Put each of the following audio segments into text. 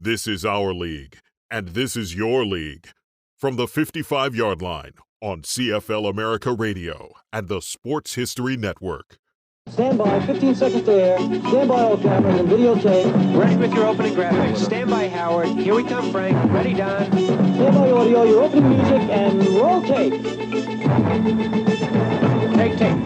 This is our league, and this is your league. From the 55-yard line on CFL America Radio and the Sports History Network. Stand by, 15 seconds to air. Stand by all cameras and videotape. Ready with your opening graphics. Stand by, Howard. Here we come, Frank. Ready, Don. Stand by audio, your opening music, and roll tape. Take tape.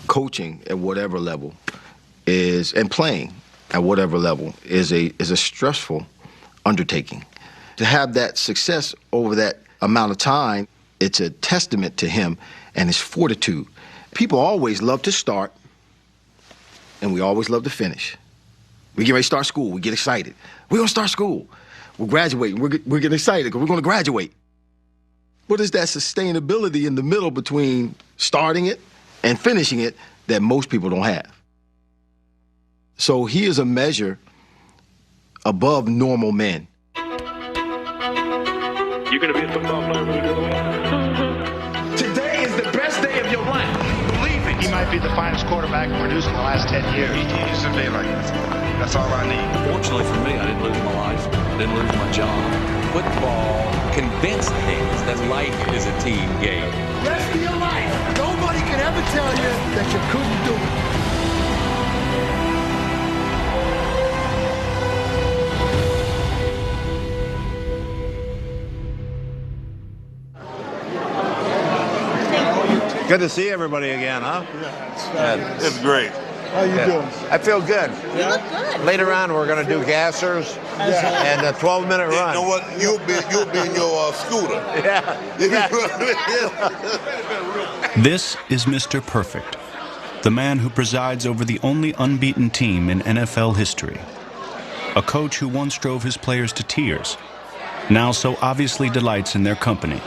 Coaching at whatever level is, and playing at whatever level is a stressful undertaking. To have that success over that amount of time, it's a testament to him and his fortitude. People always love to start, and we always love to finish. We get ready to start school, we get excited. We're gonna start school. We're graduating, we're getting excited because we're gonna graduate. What is that sustainability in the middle between starting it and finishing it that most people don't have? So he is a measure above normal men. You're going to be a football player when you grow up. Today is the best day of your life. Believe it. He might be the finest quarterback produced in the last 10 years. He used to be like this. That's all I need. Fortunately for me, I didn't lose my life. I didn't lose my job. Football convinced me that life is a team game. Rest of your life, nobody can ever tell you that you couldn't do it. Good to see everybody again, huh? Yeah, it's great. How you doing? I feel good. You look good. Later on, we're going to do gassers and a 12-minute run. You know what? You'll be in your scooter. Yeah. This is Mr. Perfect, the man who presides over the only unbeaten team in NFL history. A coach who once drove his players to tears, now so obviously delights in their company.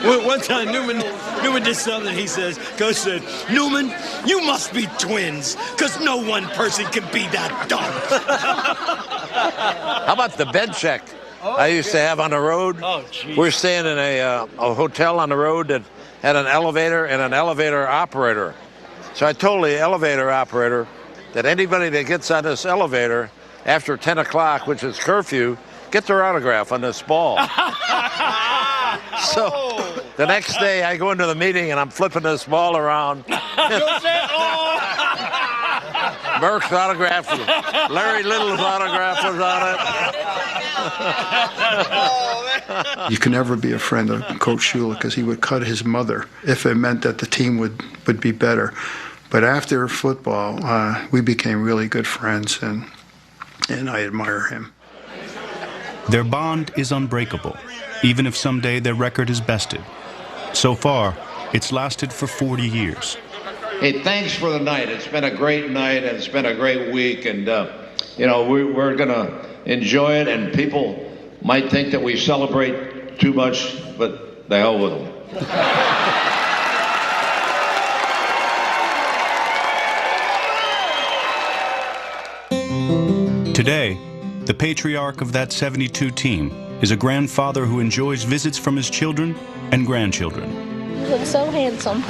One time, Newman did something. He says, Coach said, Newman, you must be twins, because no one person can be that dumb. How about the bed check I used to have on the road? Oh, geez. We're staying in a hotel on the road that had an elevator and an elevator operator. So I told the elevator operator that anybody that gets on this elevator after 10 o'clock, which is curfew, get their autograph on this ball. So the next day I go into the meeting and I'm flipping this ball around. Burke's autograph, Larry Little's autograph was on it. You can never be a friend of Coach Shula because he would cut his mother if it meant that the team would be better. But after football, we became really good friends, and I admire him. Their bond is unbreakable, even if someday their record is bested. So far, it's lasted for 40 years. Hey, thanks for the night. It's been a great night, and it's been a great week, and, we're going to enjoy it, and people might think that we celebrate too much, but the hell with them. Today, the patriarch of that 72 team is a grandfather who enjoys visits from his children and grandchildren. You look so handsome.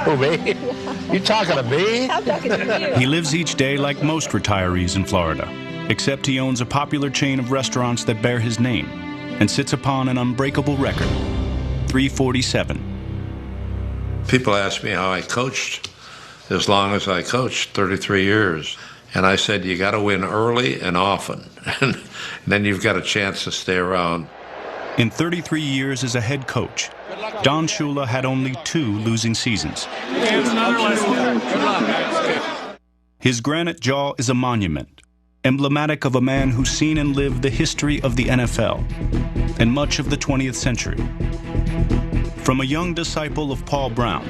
Who, me? You talking to me? I'm talking to you. He lives each day like most retirees in Florida, except he owns a popular chain of restaurants that bear his name and sits upon an unbreakable record, 347. People ask me how I coached as long as I coached, 33 years. And I said, you got to win early and often, and then you've got a chance to stay around. In 33 years as a head coach, Don Shula had only 2 losing seasons. His granite jaw is a monument, emblematic of a man who's seen and lived the history of the NFL and much of the 20th century. From a young disciple of Paul Brown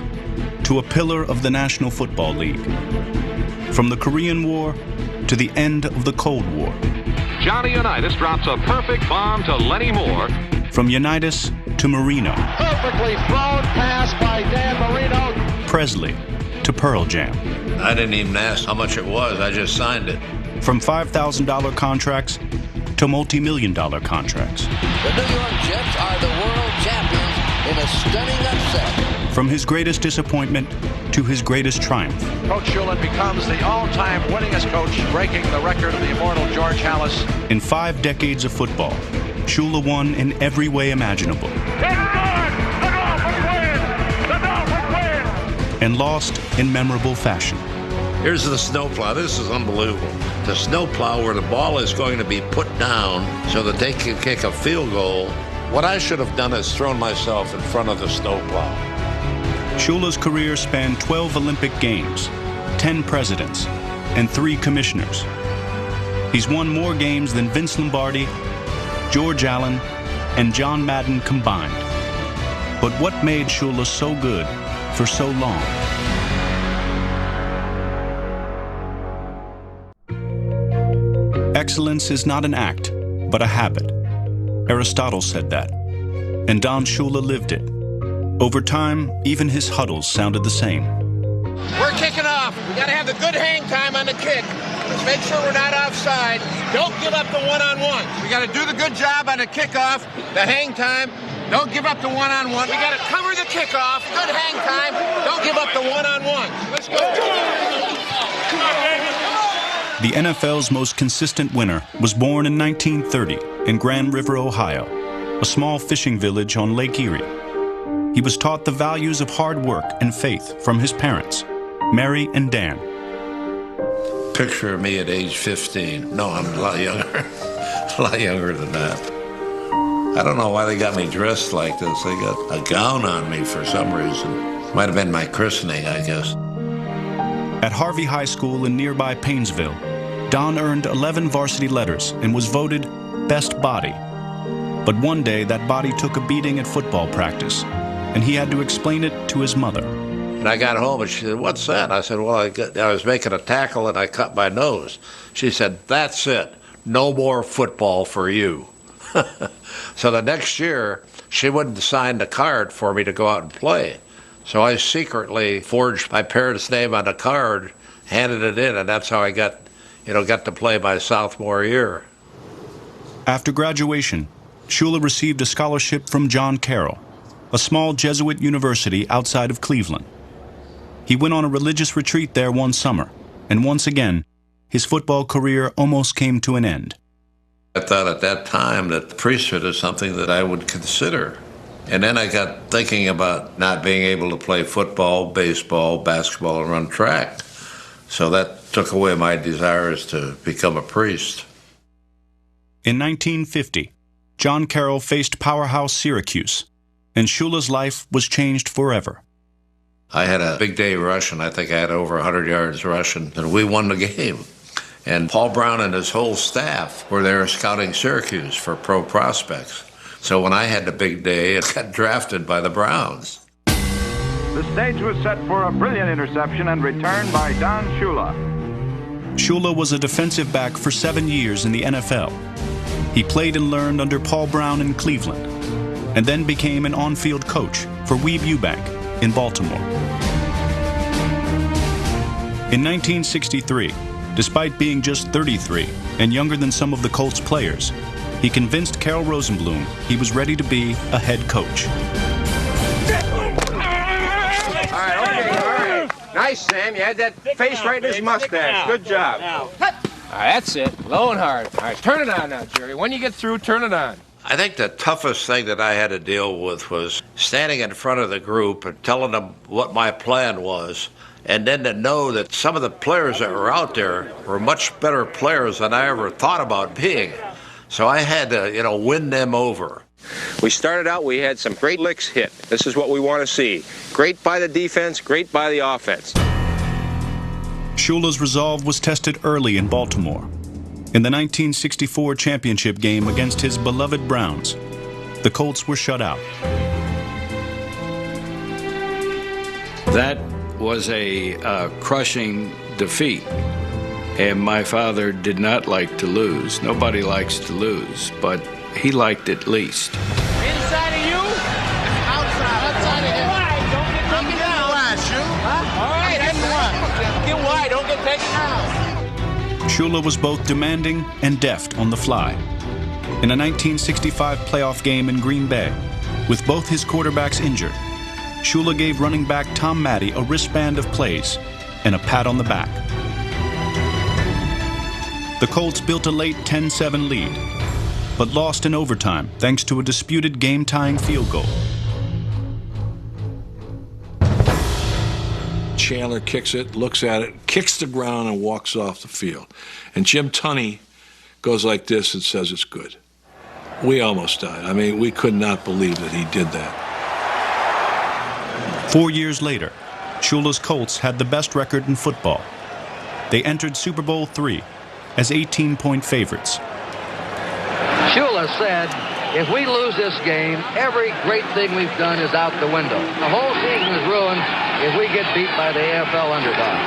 to a pillar of the National Football League. From the Korean War to the end of the Cold War. Johnny Unitas drops a perfect bomb to Lenny Moore. From Unitas to Marino. Perfectly thrown pass by Dan Marino. Presley to Pearl Jam. I didn't even ask how much it was. I just signed it. From $5,000 contracts to multi-million-dollar contracts. The New York Jets are the world champions in a stunning upset. From his greatest disappointment to his greatest triumph. Coach Shula becomes the all-time winningest coach, breaking the record of the immortal George Halas. In 5 decades of football, Shula won in every way imaginable. And lost in memorable fashion. Here's the snowplow. This is unbelievable. The snowplow where the ball is going to be put down so that they can kick a field goal. What I should have done is thrown myself in front of the snowplow. Shula's career spanned 12 Olympic Games, 10 presidents, and 3 commissioners. He's won more games than Vince Lombardi, George Allen, and John Madden combined. But what made Shula so good for so long? Excellence is not an act, but a habit. Aristotle said that, and Don Shula lived it. Over time, even his huddles sounded the same. We're kicking off. We got to have the good hang time on the kick. Let's make sure we're not offside. Don't give up the one-on-one. We got to do the good job on the kickoff, the hang time. Don't give up the one-on-one. We got to cover the kickoff, good hang time. Don't give up the one-on-one. Let's go. The NFL's most consistent winner was born in 1930 in Grand River, Ohio, a small fishing village on Lake Erie. He was taught the values of hard work and faith from his parents, Mary and Dan. Picture of me at age 15. No, I'm a lot younger. A lot younger than that. I don't know why they got me dressed like this. They got a gown on me for some reason. Might have been my christening, I guess. At Harvey High School in nearby Painesville, Don earned 11 varsity letters and was voted Best Body. But one day, that body took a beating at football practice, and he had to explain it to his mother. And I got home, and she said, "What's that?" I said, "Well, I was making a tackle, and I cut my nose." She said, "That's it. No more football for you." So the next year, she wouldn't sign the card for me to go out and play. So I secretly forged my parents' name on the card, handed it in, and that's how I got to play my sophomore year. After graduation, Shula received a scholarship from John Carroll, a small Jesuit university outside of Cleveland. He went on a religious retreat there one summer, and once again, his football career almost came to an end. I thought at that time that the priesthood is something that I would consider. And then I got thinking about not being able to play football, baseball, basketball, and run track. So that took away my desires to become a priest. In 1950, John Carroll faced powerhouse Syracuse, and Shula's life was changed forever. I had a big day rushing. I think I had over 100 yards rushing, and we won the game. And Paul Brown and his whole staff were there scouting Syracuse for pro prospects. So when I had the big day, I got drafted by the Browns. The stage was set for a brilliant interception and return by Don Shula. Shula was a defensive back for 7 years in the NFL. He played and learned under Paul Brown in Cleveland, and then became an on-field coach for Weeb Ewbank in Baltimore. In 1963, despite being just 33 and younger than some of the Colts players, he convinced Carroll Rosenblum he was ready to be a head coach. All right. Nice, Sam. You had that face right in his mustache. Good job. All right, that's it. Low and hard. All right, turn it on now, Jerry. When you get through, turn it on. I think the toughest thing that I had to deal with was standing in front of the group and telling them what my plan was, and then to know that some of the players that were out there were much better players than I ever thought about being. So I had to, win them over. We started out, we had some great licks hit. This is what we want to see. Great by the defense, great by the offense. Shula's resolve was tested early in Baltimore. In the 1964 championship game against his beloved Browns, the Colts were shut out. That was a crushing defeat, and my father did not like to lose. Nobody likes to lose, but he liked it least. Inside of you? Outside. Outside of him. Wide. Don't get taken down. Wide, Shula. Huh? All right, that's wide. Get wide. Don't get taken down. Shula was both demanding and deft on the fly. In a 1965 playoff game in Green Bay, with both his quarterbacks injured, Shula gave running back Tom Matty a wristband of plays and a pat on the back. The Colts built a late 10-7 lead, but lost in overtime thanks to a disputed game-tying field goal. Chandler kicks it, looks at it, kicks the ground, and walks off the field. And Jim Tunney goes like this and says it's good. We almost died. I mean, we could not believe that he did that. 4 years later, Shula's Colts had the best record in football. They entered Super Bowl III as 18-point favorites. Shula said, if we lose this game, every great thing we've done is out the window. The whole season is ruined if we get beat by the AFL underdog.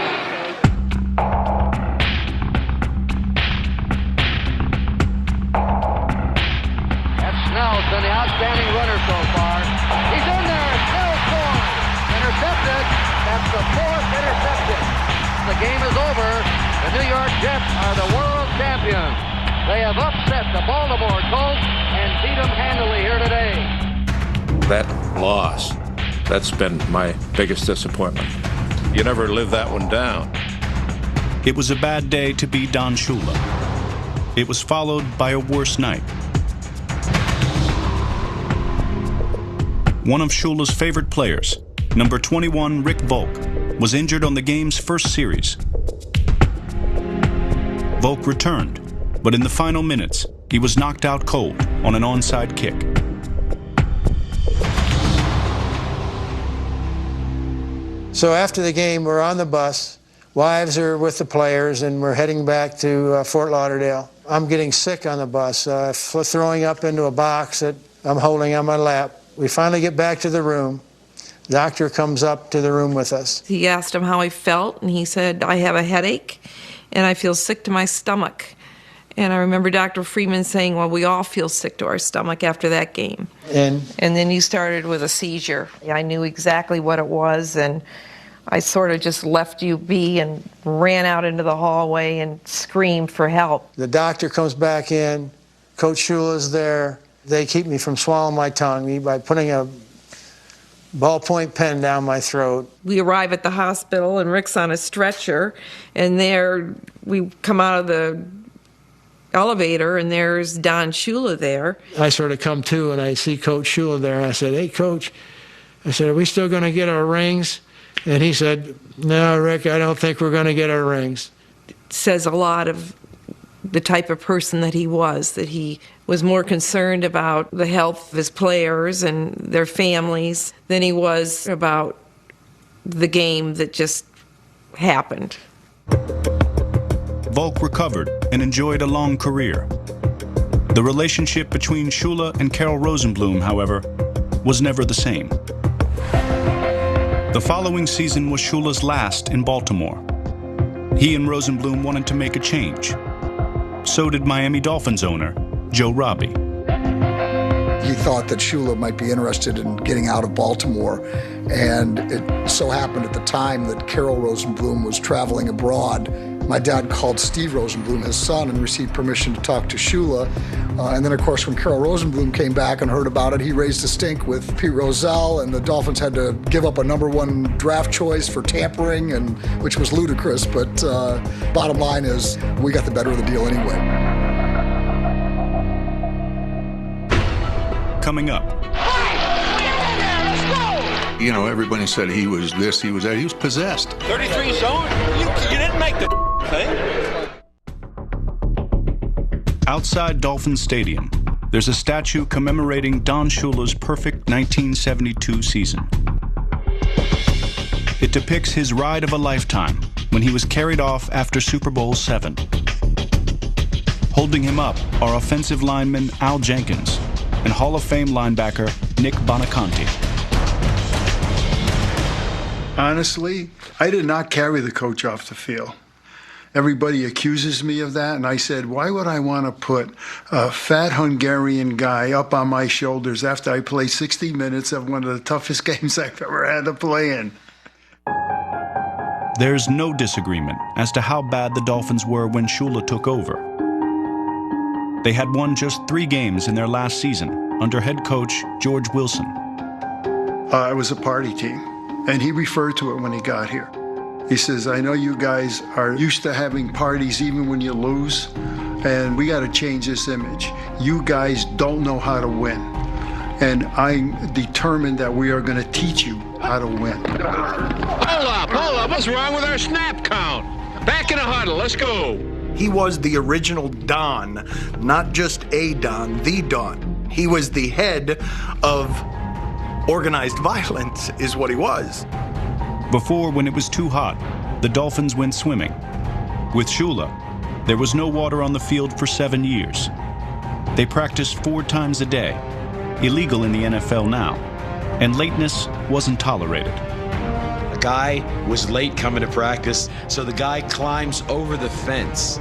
That's Snell's been the outstanding runner so far. He's in there, still scoring. Intercepted. That's the fourth interception. The game is over. The New York Jets are the world champions. They have upset the Baltimore Colts and beat them handily here today. That loss, that's been my biggest disappointment. You never live that one down. It was a bad day to be Don Shula. It was followed by a worse night. One of Shula's favorite players, number 21 Rick Volk, was injured on the game's first series. Volk returned, but in the final minutes, he was knocked out cold on an onside kick. So after the game, we're on the bus. Wives are with the players, and we're heading back to Fort Lauderdale. I'm getting sick on the bus, throwing up into a box that I'm holding on my lap. We finally get back to the room. The doctor comes up to the room with us. He asked him how he felt, and he said, I have a headache, and I feel sick to my stomach. And I remember Dr. Freeman saying, well, we all feel sick to our stomach after that game. And then he started with a seizure. I knew exactly what it was, and I sort of just left you be and ran out into the hallway and screamed for help. The doctor comes back in. Coach Shula's there. They keep me from swallowing my tongue by putting a ballpoint pen down my throat. We arrive at the hospital, and Rick's on a stretcher, and there we come out of the elevator, and there's Don Shula there. I sort of come to, and I see Coach Shula there. I said, hey, Coach, I said, are we still going to get our rings? And he said, no, Rick, I don't think we're going to get our rings. It says a lot of the type of person that he was more concerned about the health of his players and their families than he was about the game that just happened. Volk recovered and enjoyed a long career. The relationship between Shula and Carroll Rosenbloom, however, was never the same. The following season was Shula's last in Baltimore. He and Rosenbloom wanted to make a change. So did Miami Dolphins owner Joe Robbie. He thought that Shula might be interested in getting out of Baltimore, and it so happened at the time that Carroll Rosenbloom was traveling abroad. My dad called Steve Rosenbloom, his son, and received permission to talk to Shula. And then, of course, when Carroll Rosenbloom came back and heard about it, he raised a stink with Pete Rozelle, and the Dolphins had to give up a #1 draft choice for tampering, which was ludicrous. But bottom line is, we got the better of the deal anyway. Coming up. You know, everybody said he was this, he was that. He was possessed. 33 zone? You didn't make the thing. Outside Dolphins Stadium, there's a statue commemorating Don Shula's perfect 1972 season. It depicts his ride of a lifetime when he was carried off after Super Bowl VII. Holding him up are offensive lineman Al Jenkins and Hall of Fame linebacker Nick Bonaconte. Honestly, I did not carry the coach off the field. Everybody accuses me of that, and I said, why would I want to put a fat Hungarian guy up on my shoulders after I played 60 minutes of one of the toughest games I've ever had to play in? There's no disagreement as to how bad the Dolphins were when Shula took over. They had won just 3 games in their last season under head coach George Wilson. It was a party team, and he referred to it when he got here. He says, I know you guys are used to having parties even when you lose, and we got to change this image. You guys don't know how to win, and I'm determined that we are going to teach you how to win. Hold up. What's wrong with our snap count? Back in a huddle. Let's go. He was the original Don, not just a Don, the Don. He was the head of organized violence, is what he was. Before, when it was too hot, the Dolphins went swimming. With Shula, there was no water on the field for 7 years. They practiced 4 times a day, illegal in the NFL now, and lateness wasn't tolerated. A guy was late coming to practice, so the guy climbs over the fence.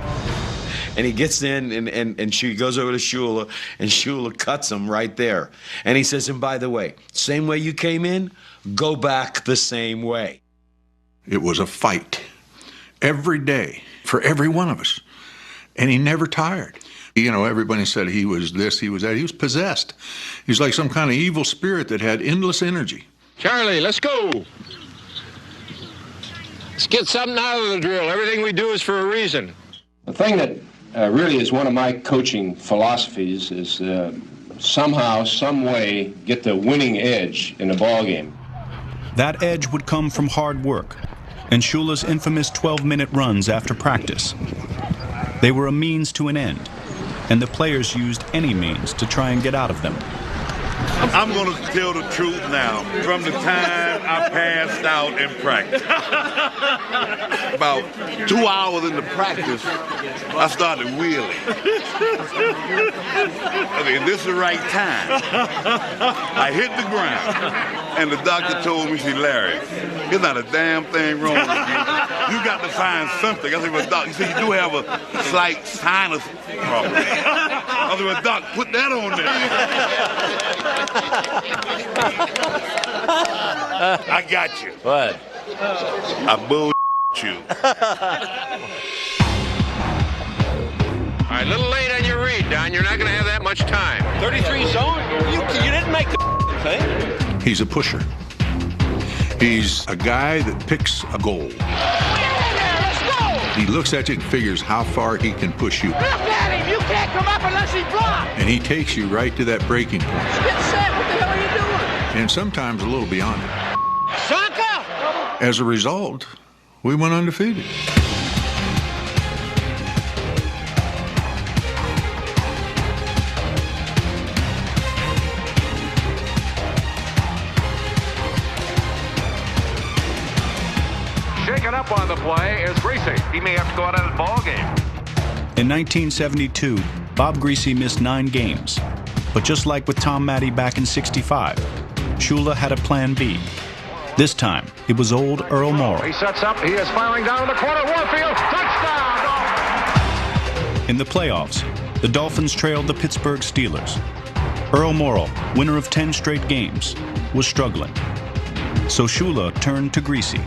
And he gets in, and she goes over to Shula, and Shula cuts him right there. And he says, and by the way, same way you came in, go back the same way. It was a fight every day for every one of us. And he never tired. You know, everybody said he was this, he was that. He was possessed. He was like some kind of evil spirit that had endless energy. Charlie, let's go. Let's get something out of the drill. Everything we do is for a reason. The thing that really is one of my coaching philosophies is somehow, some way, get the winning edge in a ball game. That edge would come from hard work and Shula's infamous 12-minute runs after practice. They were a means to an end, and the players used any means to try and get out of them. I'm going to tell the truth now. From the time I passed out in practice, about 2 hours into practice, I started wheeling. Okay, this is the right time. I hit the ground, and the doctor told me, Larry, there's not a damn thing wrong with you. You got to find something. I said, well, Doc, you said you do have a slight sinus problem. I said, well, Doc, put that on there. I got you. What? I bull you. All right, a little late on your read, Don. You're not going to have that much time. 33 zone? You didn't make the thing. He's a pusher. He's a guy that picks a goal. He looks at you and figures how far he can push you. Look at him! You can't come up unless he blocks! And he takes you right to that breaking point. Get set! What the hell are you doing? And sometimes a little beyond it. Shaka! As a result, we went undefeated. Shaken up on the play is Greasy. He may have to go out of the ball game. In 1972, Bob Greasy missed 9 games. But just like with Tom Matty back in '65, Shula had a plan B. This time, it was old Earl Morrall. He sets up. He is firing down in the corner. Warfield, touchdown! In the playoffs, the Dolphins trailed the Pittsburgh Steelers. Earl Morrall, winner of 10 straight games, was struggling. So Shula turned to Greasy.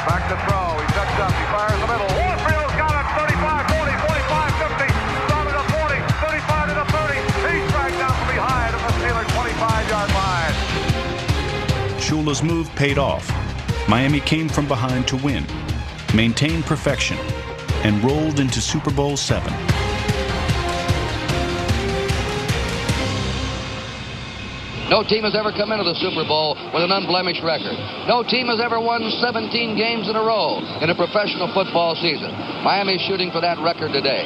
Back to throw. He sets up. He fires the middle. Warfield's got it. 35, 40, 45, 50. Down to the 40, 35 to the 30. He's dragged down from behind at the Steelers' 25-yard line. Shula's move paid off. Miami came from behind to win, maintained perfection, and rolled into Super Bowl VII. No team has ever come into the Super Bowl with an unblemished record. No team has ever won 17 games in a row in a professional football season. Miami's shooting for that record today.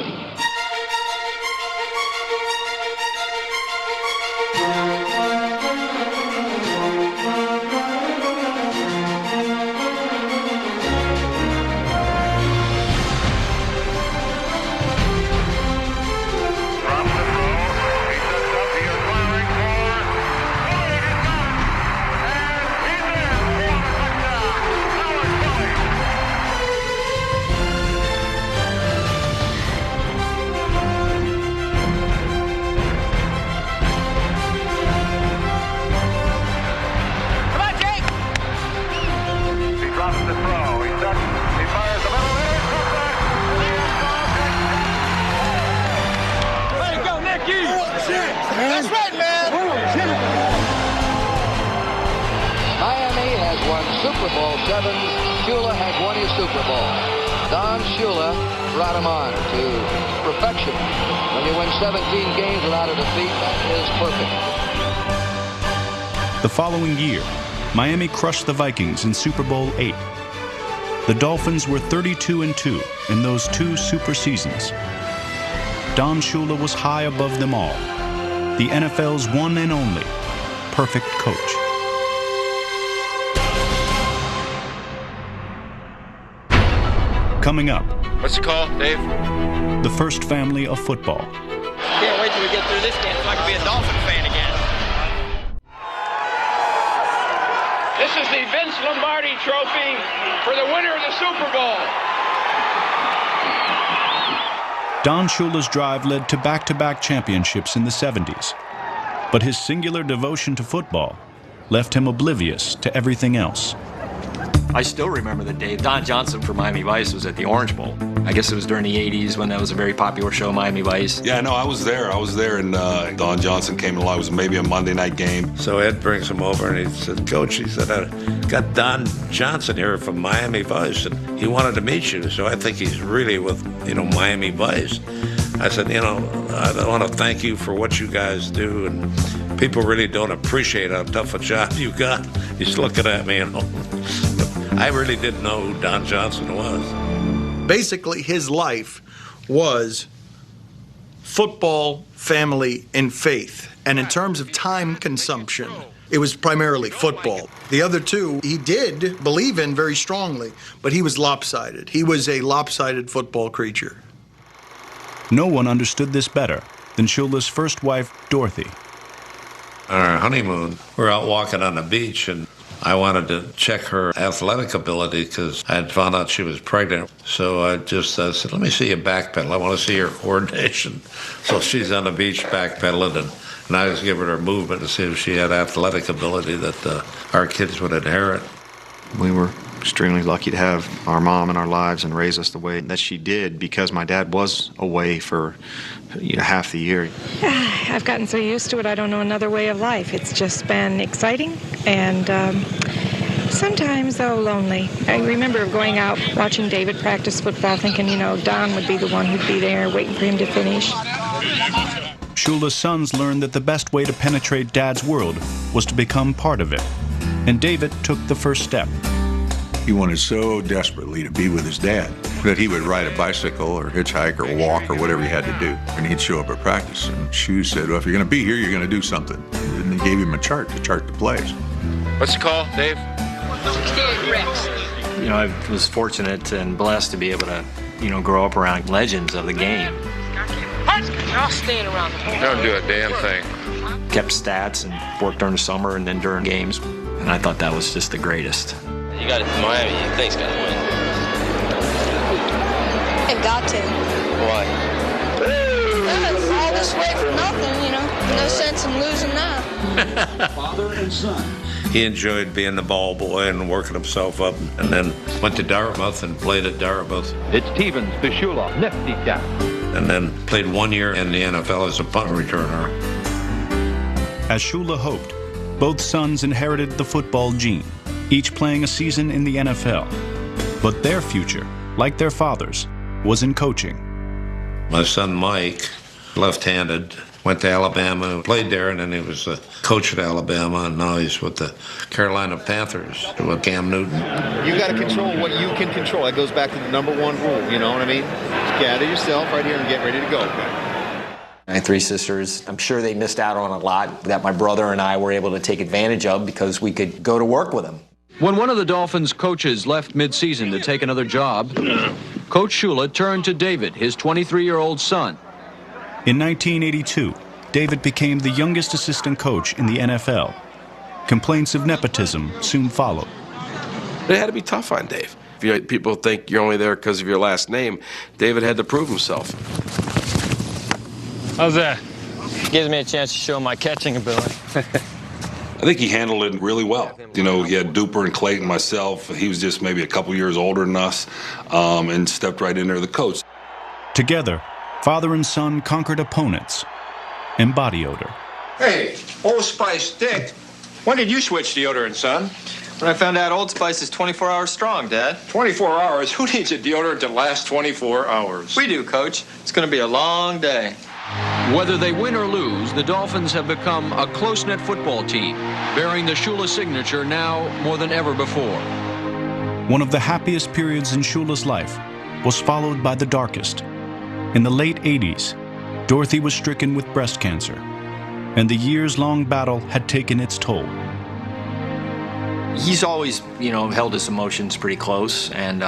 to throw. He sets. He fires the middle. Way to go, Nicky! That's right, man! Miami has won Super Bowl VII. Shula has won his Super Bowl. Don Shula brought him on to perfection. When you win 17 games without a defeat, that is perfect. The following year, Miami crushed the Vikings in Super Bowl VIII. The Dolphins were 32-2 in those two super seasons. Don Shula was high above them all, the NFL's one and only perfect coach. Coming up. What's the call, Dave? The first family of football. Can't wait till we get through this game so I can be a Dolphin fan again. This is the Vince Lombardi Trophy for the winner of the Super Bowl. Don Shula's drive led to back-to-back championships in the 70s, but his singular devotion to football left him oblivious to everything else. I still remember the day Don Johnson for Miami Vice was at the Orange Bowl. I guess it was during the 80s when that was a very popular show, Miami Vice. Yeah, no, I was there, and Don Johnson came along. It was maybe a Monday night game. So Ed brings him over, and he said, Coach, he said, I got Don Johnson here from Miami Vice, and he wanted to meet you, so I think he's really with, Miami Vice. I said, I want to thank you for what you guys do, and people really don't appreciate how tough a job you got. He's looking at me, I really didn't know who Don Johnson was. Basically, his life was football, family, and faith. And in terms of time consumption, it was primarily football. The other two, he did believe in very strongly, but he was lopsided. He was a lopsided football creature. No one understood this better than Shula's first wife, Dorothy. On our honeymoon, we're out walking on the beach, and I wanted to check her athletic ability because I had found out she was pregnant. So I just said, let me see you backpedal. I want to see your coordination. So she's on the beach backpedaling, and I was giving her movement to see if she had athletic ability that our kids would inherit. We were extremely lucky to have our mom in our lives and raise us the way that she did because my dad was away for half the year. I've gotten so used to it, I don't know another way of life. It's just been exciting and sometimes, though, lonely. I remember going out watching David practice football thinking, Don would be the one who'd be there waiting for him to finish. Shula's sons learned that the best way to penetrate Dad's world was to become part of it, and David took the first step. He wanted so desperately to be with his dad that he would ride a bicycle or hitchhike or walk or whatever he had to do. And he'd show up at practice. And Shue said, well, if you're going to be here, you're going to do something. And he gave him a chart to chart the plays. What's the call, Dave? I was fortunate and blessed to be able to, grow up around legends of the game. I'll stand around. Don't do a damn thing. Kept stats and worked during the summer and then during games. And I thought that was just the greatest. You got it to Miami, you think's got to win. It got to. Why? All this way for nothing, No sense in losing now. Father and son. He enjoyed being the ball boy and working himself up, and then went to Dartmouth and played at Dartmouth. It's Stevens to Shula, nifty guy. And then played 1 year in the NFL as a punt returner. As Shula hoped, both sons inherited the football gene, each playing a season in the NFL. But their future, like their father's, was in coaching. My son Mike, left-handed, went to Alabama, played there, and then he was a coach at Alabama, and now he's with the Carolina Panthers with Cam Newton. You got to control what you can control. That goes back to the number one rule, you know what I mean? Just gather yourself right here and get ready to go. I had 3 sisters. I'm sure they missed out on a lot that my brother and I were able to take advantage of because we could go to work with them. When one of the Dolphins' coaches left mid-season to take another job, Coach Shula turned to David, his 23-year-old son. In 1982, David became the youngest assistant coach in the NFL. Complaints of nepotism soon followed. It had to be tough on Dave. If people think you're only there because of your last name, David had to prove himself. How's that? Gives me a chance to show my catching ability. I think he handled it really well. You know, he had Duper and Clayton, myself. He was just maybe a couple years older than us, and stepped right in there, the coach. Together, father and son conquered opponents and body odor. Hey, Old Spice Dick, when did you switch deodorant, son? When I found out Old Spice is 24 hours strong, Dad. 24 hours? Who needs a deodorant to last 24 hours? We do, Coach. It's going to be a long day. Whether they win or lose, the Dolphins have become a close-knit football team, bearing the Shula signature now more than ever before. One of the happiest periods in Shula's life was followed by the darkest. In the late 80s, Dorothy was stricken with breast cancer, and the years-long battle had taken its toll. He's always, held his emotions pretty close, and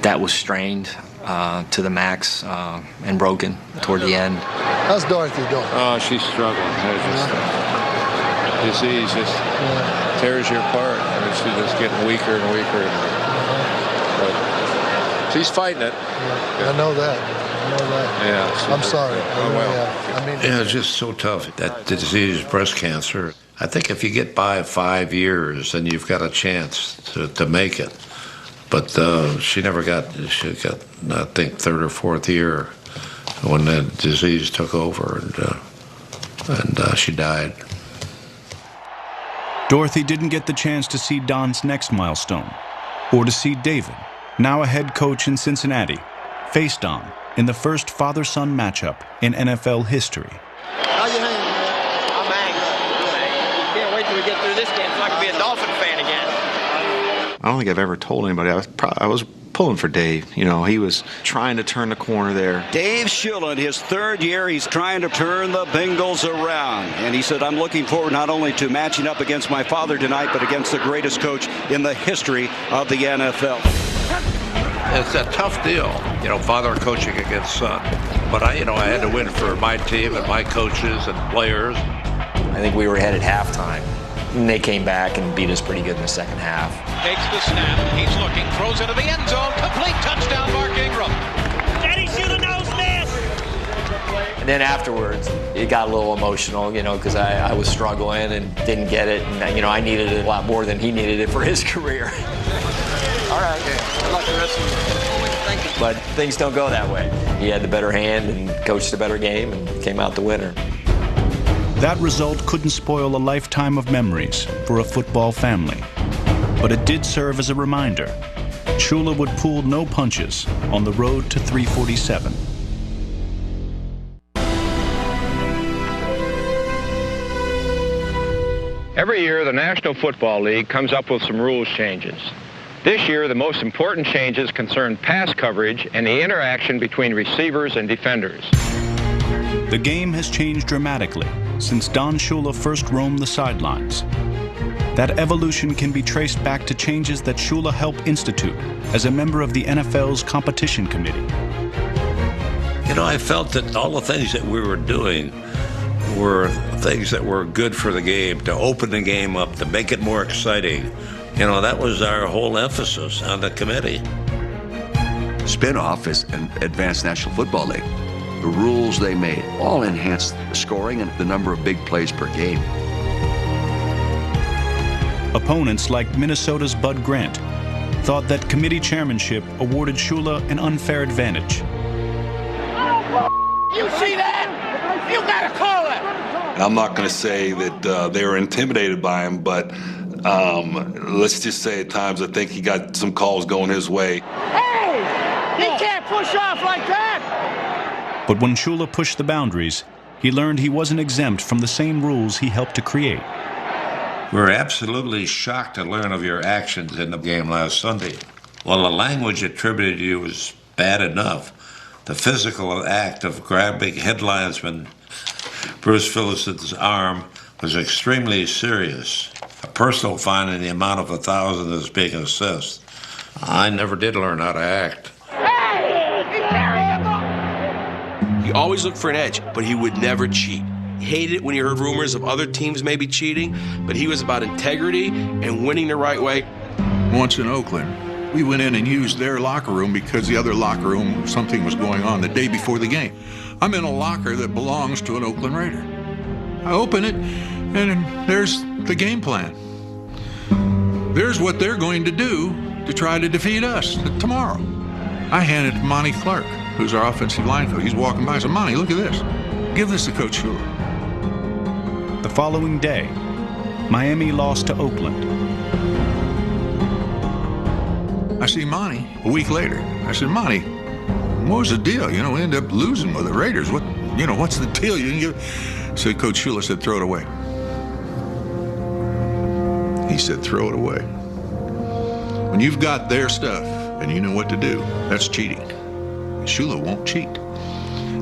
that was strained to the max and broken toward the end. How's Dorothy doing? Oh, she's struggling. Disease just tears you apart. I mean, she's just getting weaker and weaker. But she's fighting it. I know that. Yeah. I'm sorry. It's just so tough, that disease, breast cancer. I think if you get by 5 years, then you've got a chance to make it. But she got, I think, third or fourth year when the disease took over, and she died. Dorothy didn't get the chance to see Don's next milestone, or to see David, now a head coach in Cincinnati, face Don in the first father-son matchup in NFL history. How you hanging, man? I'm angry. Can't wait till we get through this game so I can be a Dolphin fan again. I don't think I've ever told anybody. I was pulling for Dave. He was trying to turn the corner there. Dave Shula, in his third year, he's trying to turn the Bengals around. And he said, I'm looking forward not only to matching up against my father tonight, but against the greatest coach in the history of the NFL. It's a tough deal, father coaching against son. But I had to win for my team and my coaches and players. I think we were ahead at halftime, and they came back and beat us pretty good in the second half. Takes the snap, he's looking, throws into the end zone, complete touchdown, Mark Ingram. Daddy Shula knows this! And then afterwards, it got a little emotional, because I was struggling and didn't get it, and I needed it a lot more than he needed it for his career. All right. Good luck the rest of you. Thank you. But things don't go that way. He had the better hand and coached a better game and came out the winner. That result couldn't spoil a lifetime of memories for a football family. But it did serve as a reminder. Shula would pull no punches on the road to 347. Every year, the National Football League comes up with some rules changes. This year, the most important changes concern pass coverage and the interaction between receivers and defenders. The game has changed dramatically since Don Shula first roamed the sidelines. That evolution can be traced back to changes that Shula helped institute as a member of the NFL's competition committee. I felt that all the things that we were doing were things that were good for the game, to open the game up, to make it more exciting. That was our whole emphasis on the committee. Spinoff is an advanced National Football League. The rules they made all enhanced the scoring and the number of big plays per game. Opponents like Minnesota's Bud Grant thought that committee chairmanship awarded Shula an unfair advantage. You see that? You gotta call it! I'm not going to say that they were intimidated by him, but let's just say at times I think he got some calls going his way. Hey! He can't push off like that! But when Shula pushed the boundaries, he learned he wasn't exempt from the same rules he helped to create. We were absolutely shocked to learn of your actions in the game last Sunday. While the language attributed to you was bad enough, the physical act of grabbing head linesman Bruce Phillison's arm was extremely serious. A personal fine in the amount of $1,000 is being assessed. I never did learn how to act. He always looked for an edge, but he would never cheat. He hated it when he heard rumors of other teams maybe cheating, but he was about integrity and winning the right way. Once in Oakland, we went in and used their locker room because the other locker room, something was going on the day before the game. I'm in a locker that belongs to an Oakland Raider. I open it, And there's the game plan. There's what they're going to do to try to defeat us tomorrow. I handed it to Monty Clark, who's our offensive line coach. He's walking by. I said, Monty, look at this. Give this to Coach Shula. The following day, Miami lost to Oakland. I see Monty a week later. I said, Monty, what was the deal? You know, we ended up losing with the Raiders. What's the deal? You didn't give... So Coach Shula said, throw it away. He said, throw it away. When you've got their stuff and you know what to do, that's cheating. Shula won't cheat.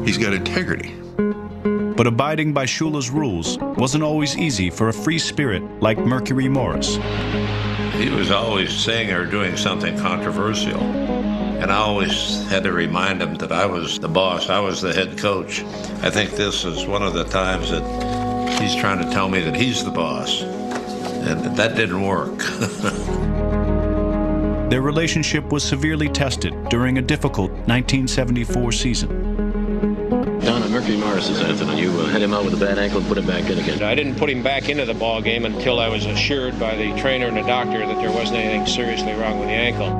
He's got integrity. But abiding by Shula's rules wasn't always easy for a free spirit like Mercury Morris. He was always saying or doing something controversial. And I always had to remind him that I was the boss, I was the head coach. I think this is one of the times that he's trying to tell me that he's the boss. And that didn't work. Their relationship was severely tested during a difficult 1974 season. Don, Mercury Morris is Anthony. You had him out with a bad ankle and put him back in again. I didn't put him back into the ball game until I was assured by the trainer and the doctor that there wasn't anything seriously wrong with the ankle.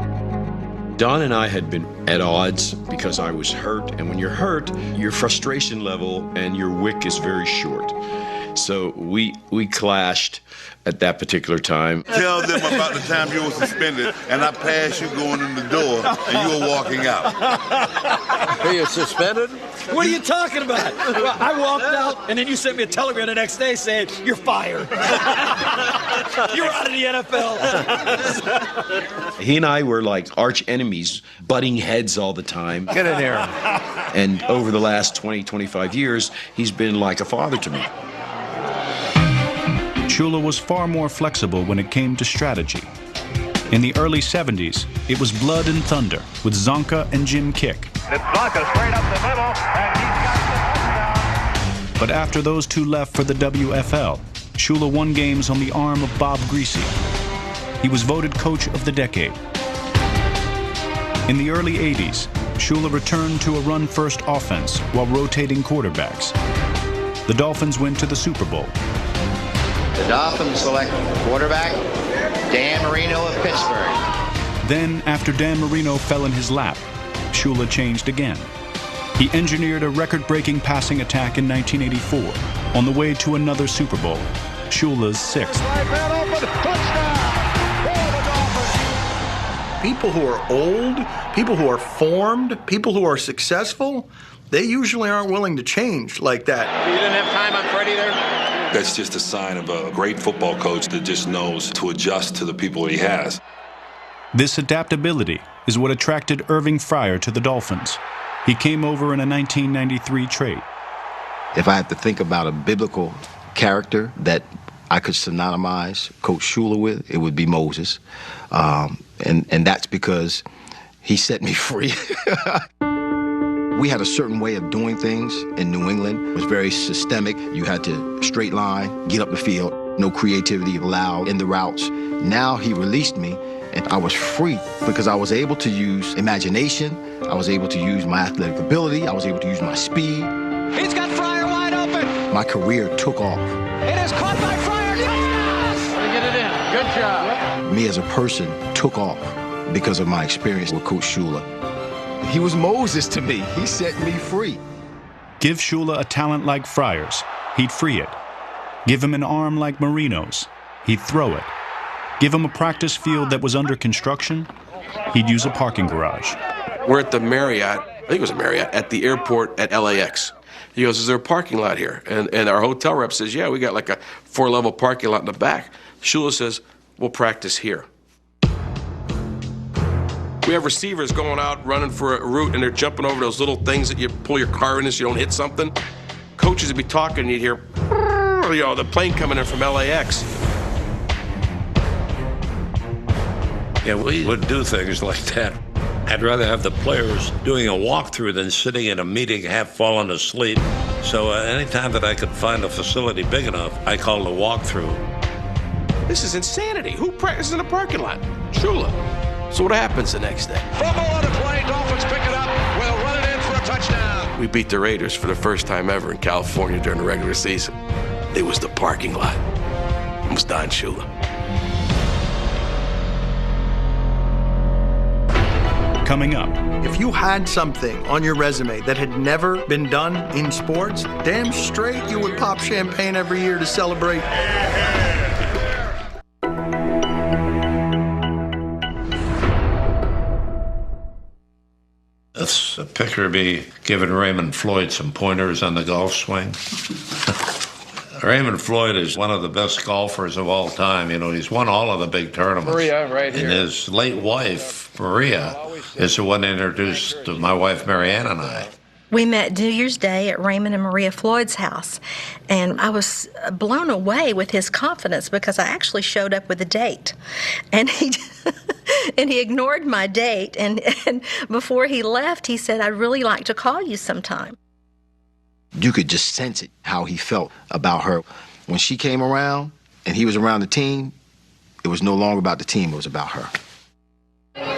Don and I had been at odds because I was hurt, and when you're hurt, your frustration level and your wick is very short. So we clashed at that particular time. Tell them about the time you were suspended and I passed you going in the door and you were walking out. Are you suspended? What are you talking about? Well, I walked out and then you sent me a telegram the next day saying, you're fired. You're out of the NFL. He and I were like arch enemies, butting heads all the time. Get in here. And over the last 20, 25 years, he's been like a father to me. Shula was far more flexible when it came to strategy. In the early 70s, it was blood and thunder with Zonka and Jim Kick. It's Zonka straight up the middle, and he's got the touchdown. But after those two left for the WFL, Shula won games on the arm of Bob Greasy. He was voted Coach of the Decade. In the early 80s, Shula returned to a run-first offense while rotating quarterbacks. The Dolphins went to the Super Bowl. The Dolphins select quarterback Dan Marino of Pittsburgh. Then, after Dan Marino fell in his lap, Shula changed again. He engineered a record-breaking passing attack in 1984 on the way to another Super Bowl, Shula's sixth. People who are old, people who are formed, people who are successful, they usually aren't willing to change like that. You didn't have time on Freddie there? That's just a sign of a great football coach that just knows to adjust to the people he has. This adaptability is what attracted Irving Fryer to the Dolphins. He came over in a 1993 trade. If I had to think about a biblical character that I could synonymize Coach Shula with, it would be Moses. And that's because he set me free. We had a certain way of doing things in New England. It was very systemic. You had to straight line, get up the field, no creativity allowed in the routes. Now he released me, and I was free because I was able to use imagination. I was able to use my athletic ability. I was able to use my speed. He's got Fryer wide open. My career took off. It is caught by Fryer. Yes! Get it in. Good job. Me as a person took off because of my experience with Coach Shula. He was Moses to me. He set me free. Give Shula a talent like Fryer's, he'd free it. Give him an arm like Marino's, he'd throw it. Give him a practice field that was under construction, he'd use a parking garage. We're at the Marriott, I think it was a Marriott, at the airport at LAX. He goes, is there a parking lot here? And our hotel rep says, yeah, we got like a 4-level parking lot in the back. Shula says, we'll practice here. We have receivers going out running for a route, and they're jumping over those little things that you pull your car in so you don't hit something. Coaches would be talking, and you'd hear, the plane coming in from LAX. Yeah, we would do things like that. I'd rather have the players doing a walkthrough than sitting in a meeting half falling asleep. So anytime that I could find a facility big enough, I called a walkthrough. This is insanity. Who practices in a parking lot? Shula. So what happens the next day? Fumble on the play. Dolphins pick it up. We'll run it in for a touchdown. We beat the Raiders for the first time ever in California during the regular season. It was the parking lot. It was Don Shula. Coming up. If you had something on your resume that had never been done in sports, damn straight you would pop champagne every year to celebrate. That's a picture of me giving Raymond Floyd some pointers on the golf swing. Raymond Floyd is one of the best golfers of all time. You know, he's won all of the big tournaments. Maria, right here. And his late wife, Maria, is the one that introduced my wife, Marianne, and I. We met New Year's Day at Raymond and Maria Floyd's house, and I was blown away with his confidence because I actually showed up with a date. And he ignored my date, and before he left, he said, "I'd really like to call you sometime." You could just sense it, how he felt about her. When she came around and he was around the team, it was no longer about the team, it was about her.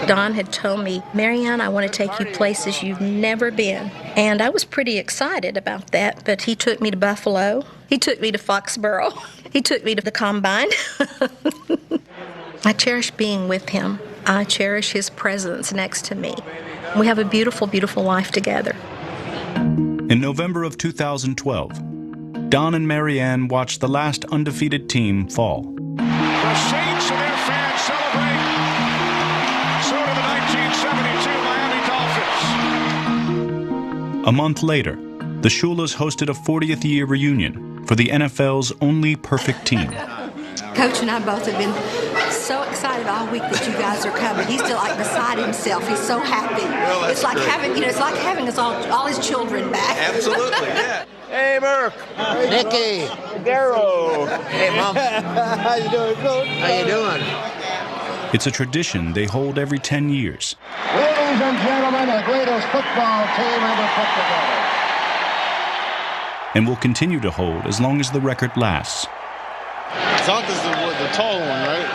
Don had told me, "Marianne, I want to take you places you've never been." And I was pretty excited about that, but he took me to Buffalo. He took me to Foxborough. He took me to the Combine. I cherish being with him. I cherish his presence next to me. We have a beautiful, beautiful life together. In November of 2012, Don and Marianne watched the last undefeated team fall. The Saints and their fans celebrate. So do the 1972 Miami Dolphins. A month later, the Shulas hosted a 40th year reunion for the NFL's only perfect team. Coach and I both have been so excited all week that you guys are coming. He's still like beside himself. He's so happy. Well, it's like great. having us all his children back. Absolutely, yeah. Hey, Merck. Nicky. Darrow. Hey, Mom. How you doing, Coach? How you doing? It's a tradition they hold every 10 years. Ladies and gentlemen, the greatest football team ever put together. And will continue to hold as long as the record lasts. Zonka's the tall one, right?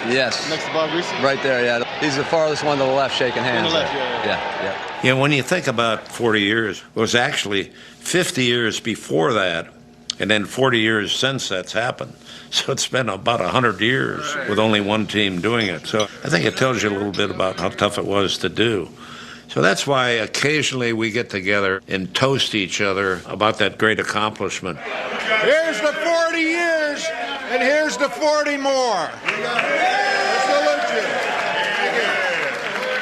Yes. Next to Bob Greasy? Right there, yeah. He's the farthest one to the left shaking hands. On the left, yeah. Yeah, when you think about 40 years, it was actually 50 years before that, and then 40 years since that's happened. So it's been about 100 years with only one team doing it. So I think it tells you a little bit about how tough it was to do. So that's why occasionally we get together and toast each other about that great accomplishment. Here's the 40 years, and here's the 40 more.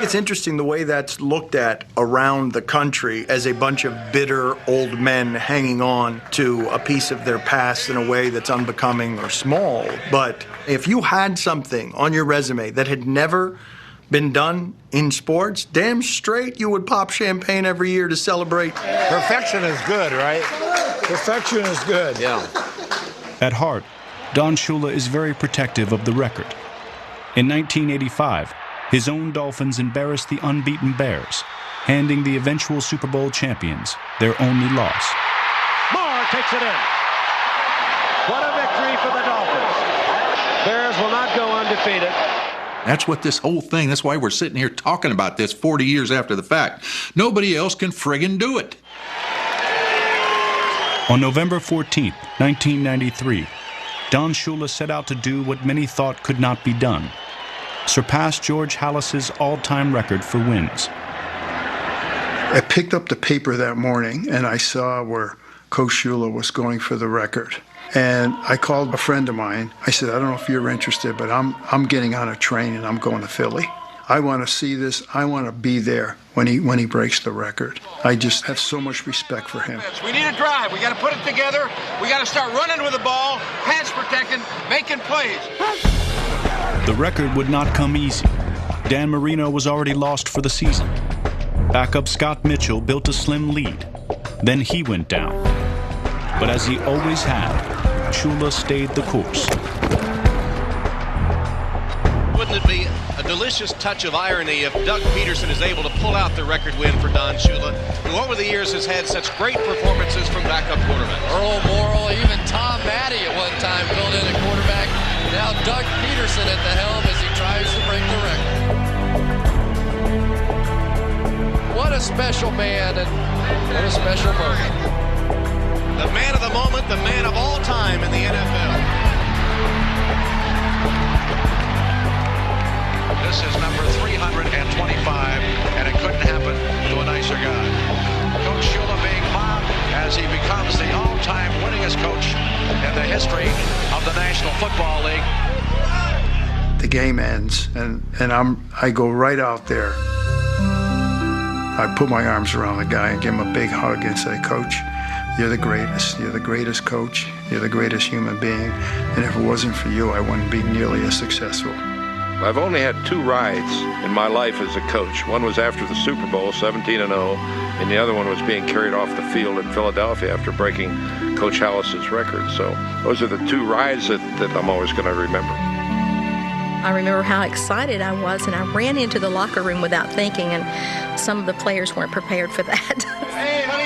It's interesting the way that's looked at around the country as a bunch of bitter old men hanging on to a piece of their past in a way that's unbecoming or small. But if you had something on your resume that had never been done in sports, damn straight you would pop champagne every year to celebrate. Perfection is good, right? Perfection is good. Yeah. At heart, Don Shula is very protective of the record. In 1985, his own Dolphins embarrassed the unbeaten Bears, handing the eventual Super Bowl champions their only loss. Moore takes it in. What a victory for the Dolphins. Bears will not go undefeated. That's what this whole thing, that's why we're sitting here talking about this 40 years after the fact. Nobody else can friggin' do it. On November 14th, 1993, Don Shula set out to do what many thought could not be done: surpass George Halas's all-time record for wins. I picked up the paper that morning and I saw where Coach Shula was going for the record. And I called a friend of mine. I said, I don't know if you're interested, but I'm getting on a train and I'm going to Philly. I want to see this. I want to be there when he breaks the record. I just have so much respect for him. We need a drive. We got to put it together. We got to start running with the ball, pass protecting, making plays. The record would not come easy. Dan Marino was already lost for the season. Backup Scott Mitchell built a slim lead. Then he went down. But as he always had, Shula stayed the course. Wouldn't it be a delicious touch of irony if Doug Peterson is able to pull out the record win for Don Shula, who over the years has had such great performances from backup quarterbacks? Earl Morrill, even Tom Maddie at one time filled in at quarterback. Now Doug Peterson at the helm as he tries to break the record. What a special man and what a special moment. the man of the moment, the man of all time in the NFL. This is number 325, and it couldn't happen to a nicer guy. Coach Shula being mocked as he becomes the all-time winningest coach in the history of the National Football League. The game ends, and I go right out there. I put my arms around the guy and give him a big hug and say, Coach, you're the greatest. You're the greatest coach. You're the greatest human being. And if it wasn't for you, I wouldn't be nearly as successful. I've only had 2 rides in my life as a coach. One was after the Super Bowl, 17-0, and the other one was being carried off the field in Philadelphia after breaking Coach Hallis's record. So those are the 2 rides that I'm always going to remember. I remember how excited I was, and I ran into the locker room without thinking, and some of the players weren't prepared for that. Hey, honey.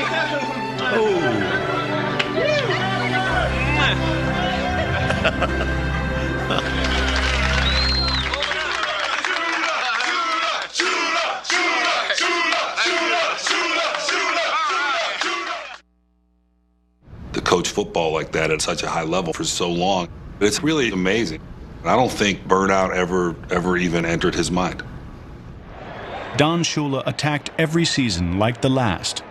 To coach football like that at such a high level for so long, it's really amazing. I don't think burnout ever even entered his mind. Don Shula attacked every season like the last,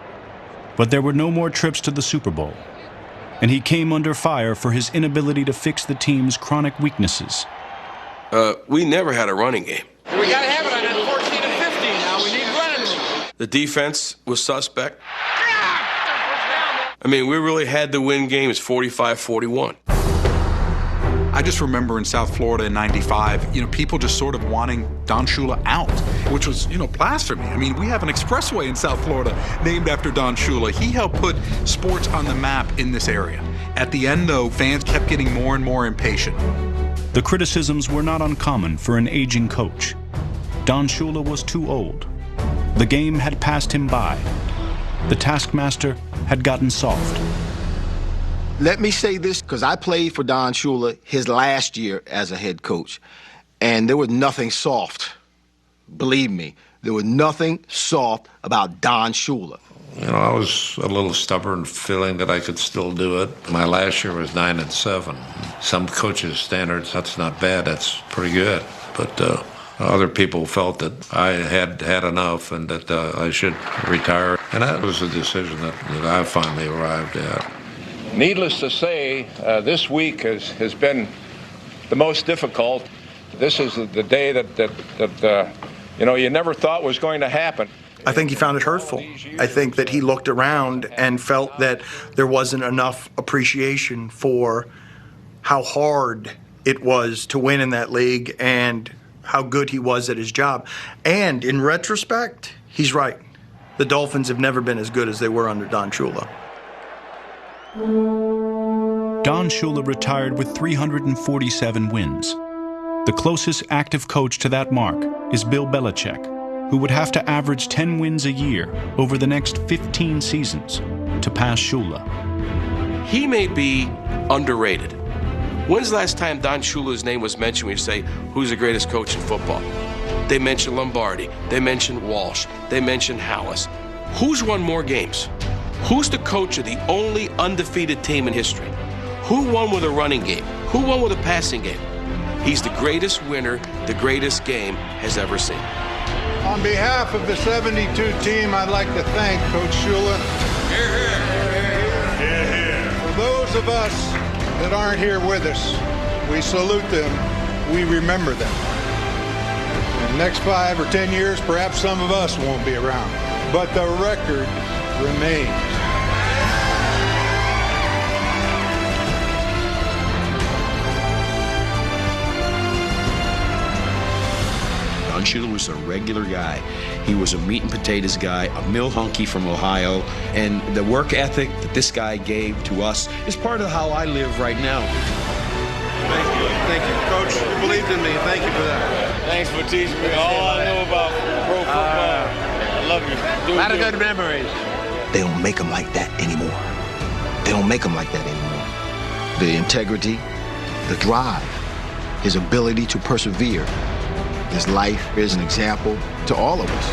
but there were no more trips to the Super Bowl, and he came under fire for his inability to fix the team's chronic weaknesses. We never had a running game. We got to have it on 14 and 15 now. We need running. The defense was suspect. I mean, we really had to win games 45-41. I just remember in South Florida in '95, people just sort of wanting Don Shula out, which was, blasphemy. I mean, we have an expressway in South Florida named after Don Shula. He helped put sports on the map in this area. At the end, though, fans kept getting more and more impatient. The criticisms were not uncommon for an aging coach. Don Shula was too old. The game had passed him by. The taskmaster had gotten soft. Let me say this, because I played for Don Shula his last year as a head coach, and there was nothing soft. Believe me, there was nothing soft about Don Shula. I was a little stubborn, feeling that I could still do it. My last year was 9-7. Some coaches' standards, that's not bad, that's pretty good. But other people felt that I had enough and that I should retire. And that was a decision that I finally arrived at. Needless to say, this week has been the most difficult. This is the day that you never thought was going to happen. I think he found it hurtful. I think that he looked around and felt that there wasn't enough appreciation for how hard it was to win in that league and how good he was at his job. And in retrospect, he's right. The Dolphins have never been as good as they were under Don Shula. Don Shula retired with 347 wins. The closest active coach to that mark is Bill Belichick, who would have to average 10 wins a year over the next 15 seasons to pass Shula. He may be underrated. When's the last time Don Shula's name was mentioned when you say, who's the greatest coach in football? They mentioned Lombardi. They mentioned Walsh. They mentioned Hallis. Who's won more games? Who's the coach of the only undefeated team in history? Who won with a running game? Who won with a passing game? He's the greatest winner the greatest game has ever seen. On behalf of the 72 team, I'd like to thank Coach Shula. Hear, hear. Hear, hear. For those of us that aren't here with us, we salute them, we remember them. In the next 5 or 10 years, perhaps some of us won't be around, but the record remains. Don Shula was a regular guy. He was a meat and potatoes guy, a mill hunky from Ohio, and the work ethic that this guy gave to us is part of how I live right now. Thank you. Thank you. Coach, you believed in me. Thank you for that. Thanks for teaching me all I know about pro football. I love you. A lot of good memories. They don't make them like that anymore. They don't make them like that anymore. The integrity, the drive, his ability to persevere. His life is an example to all of us.